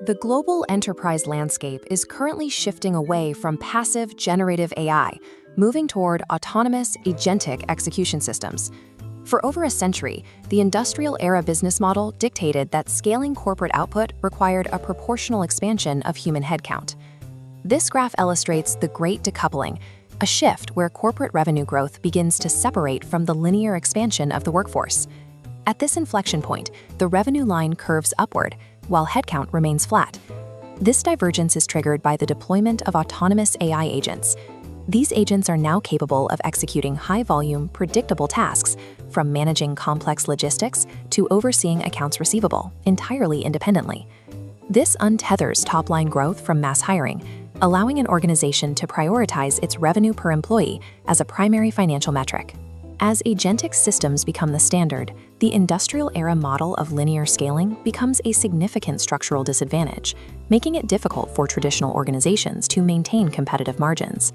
The global enterprise landscape is currently shifting away from passive generative AI, moving toward autonomous agentic execution systems. For over a century, the industrial era business model dictated that scaling corporate output required a proportional expansion of human headcount. This graph illustrates the great decoupling, a shift where corporate revenue growth begins to separate from the linear expansion of the workforce. At this inflection point, the revenue line curves upward, while headcount remains flat. This divergence is triggered by the deployment of autonomous AI agents. These agents are now capable of executing high-volume, predictable tasks, from managing complex logistics to overseeing accounts receivable, entirely independently. This untethers top-line growth from mass hiring, allowing an organization to prioritize its revenue per employee as a primary financial metric. As agentic systems become the standard, the industrial-era model of linear scaling becomes a significant structural disadvantage, making it difficult for traditional organizations to maintain competitive margins.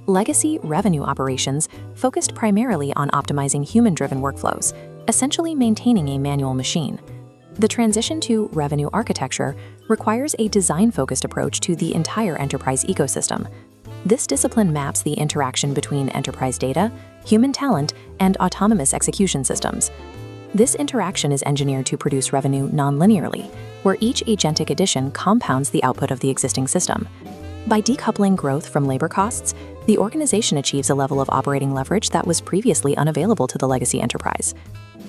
Legacy revenue operations focused primarily on optimizing human-driven workflows, essentially maintaining a manual machine. The transition to revenue architecture requires a design-focused approach to the entire enterprise ecosystem. This discipline maps the interaction between enterprise data, human talent, and autonomous execution systems. This interaction is engineered to produce revenue non-linearly, where each agentic addition compounds the output of the existing system. By decoupling growth from labor costs, the organization achieves a level of operating leverage that was previously unavailable to the legacy enterprise.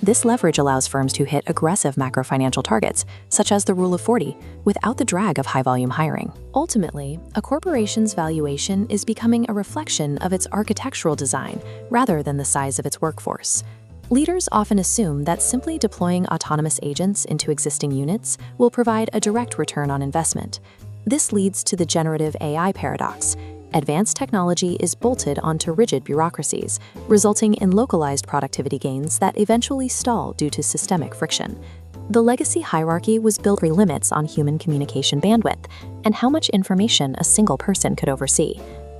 This leverage allows firms to hit aggressive macro-financial targets, such as the Rule of 40, without the drag of high-volume hiring. Ultimately, a corporation's valuation is becoming a reflection of its architectural design rather than the size of its workforce. Leaders often assume that simply deploying autonomous agents into existing units will provide a direct return on investment. This leads to the generative AI paradox. Advanced technology is bolted onto rigid bureaucracies, resulting in localized productivity gains that eventually stall due to systemic friction. The legacy hierarchy was built with limits on human communication bandwidth and how much information a single person could oversee.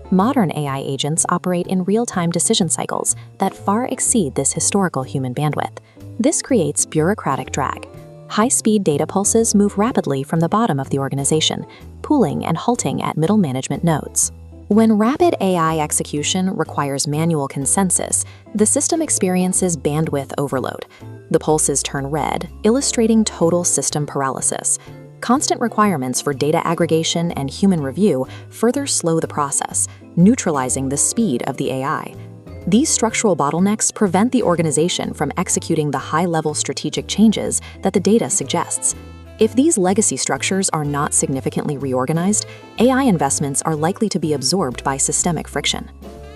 Modern AI agents operate in real-time decision cycles that far exceed this historical human bandwidth. This creates bureaucratic drag. High-speed data pulses move rapidly from the bottom of the organization, pooling and halting at middle management nodes. When rapid AI execution requires manual consensus, the system experiences bandwidth overload. The pulses turn red, illustrating total system paralysis. Constant requirements for data aggregation and human review further slow the process, neutralizing the speed of the AI. These structural bottlenecks prevent the organization from executing the high-level strategic changes that the data suggests. If these legacy structures are not significantly reorganized, AI investments are likely to be absorbed by systemic friction.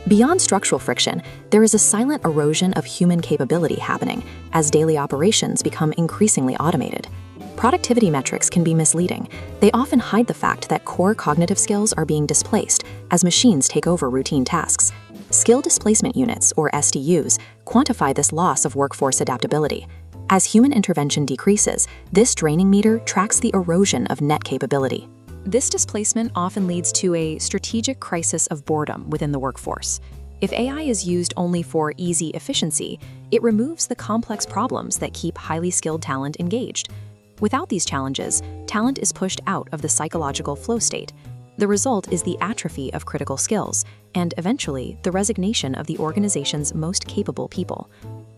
Beyond structural friction, there is a silent erosion of human capability happening as daily operations become increasingly automated. Productivity metrics can be misleading. They often hide the fact that core cognitive skills are being displaced as machines take over routine tasks. Skill displacement units, or SDUs, quantify this loss of workforce adaptability. As human intervention decreases, this draining meter tracks the erosion of net capability. This displacement often leads to a strategic crisis of boredom within the workforce. If AI is used only for easy efficiency, it removes the complex problems that keep highly skilled talent engaged. Without these challenges, talent is pushed out of the psychological flow state. The result is the atrophy of critical skills, and eventually, the resignation of the organization's most capable people.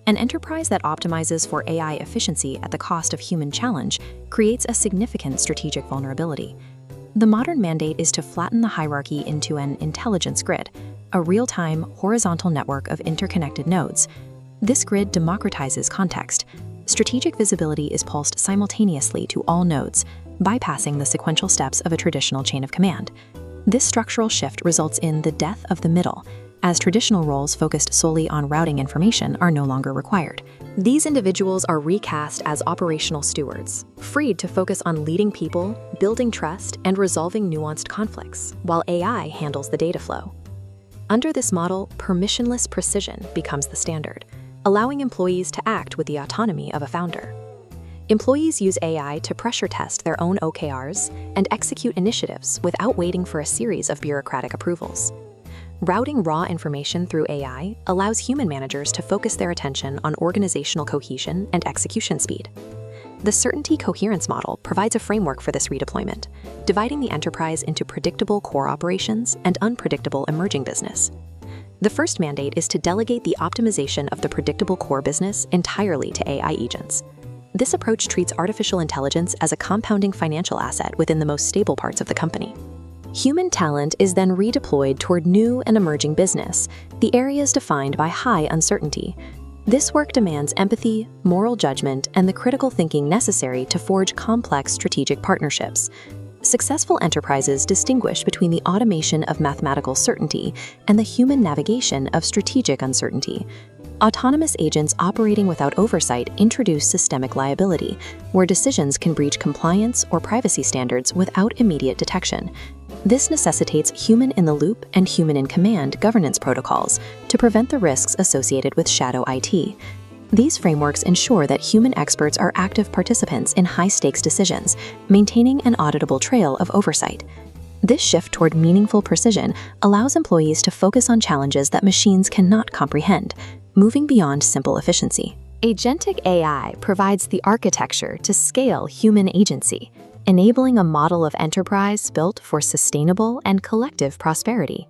An enterprise that optimizes for AI efficiency at the cost of human challenge creates a significant strategic vulnerability. The modern mandate is to flatten the hierarchy into an intelligence grid, a real-time, horizontal network of interconnected nodes. This grid democratizes context. Strategic visibility is pulsed simultaneously to all nodes, bypassing the sequential steps of a traditional chain of command. This structural shift results in the death of the middle, as traditional roles focused solely on routing information are no longer required. These individuals are recast as operational stewards, freed to focus on leading people, building trust, and resolving nuanced conflicts, while AI handles the data flow. Under this model, permissionless precision becomes the standard, allowing employees to act with the autonomy of a founder. Employees use AI to pressure test their own OKRs and execute initiatives without waiting for a series of bureaucratic approvals. Routing raw information through AI allows human managers to focus their attention on organizational cohesion and execution speed. The certainty coherence model provides a framework for this redeployment, dividing the enterprise into predictable core operations and unpredictable emerging business. The first mandate is to delegate the optimization of the predictable core business entirely to AI agents. This approach treats artificial intelligence as a compounding financial asset within the most stable parts of the company. Human talent is then redeployed toward new and emerging business, the areas defined by high uncertainty. This work demands empathy, moral judgment, and the critical thinking necessary to forge complex strategic partnerships. Successful enterprises distinguish between the automation of mathematical certainty and the human navigation of strategic uncertainty. Autonomous agents operating without oversight introduce systemic liability, where decisions can breach compliance or privacy standards without immediate detection. This necessitates human-in-the-loop and human-in-command governance protocols to prevent the risks associated with shadow IT. These frameworks ensure that human experts are active participants in high-stakes decisions, maintaining an auditable trail of oversight. This shift toward meaningful precision allows employees to focus on challenges that machines cannot comprehend, moving beyond simple efficiency. Agentic AI provides the architecture to scale human agency, enabling a model of enterprise built for sustainable and collective prosperity.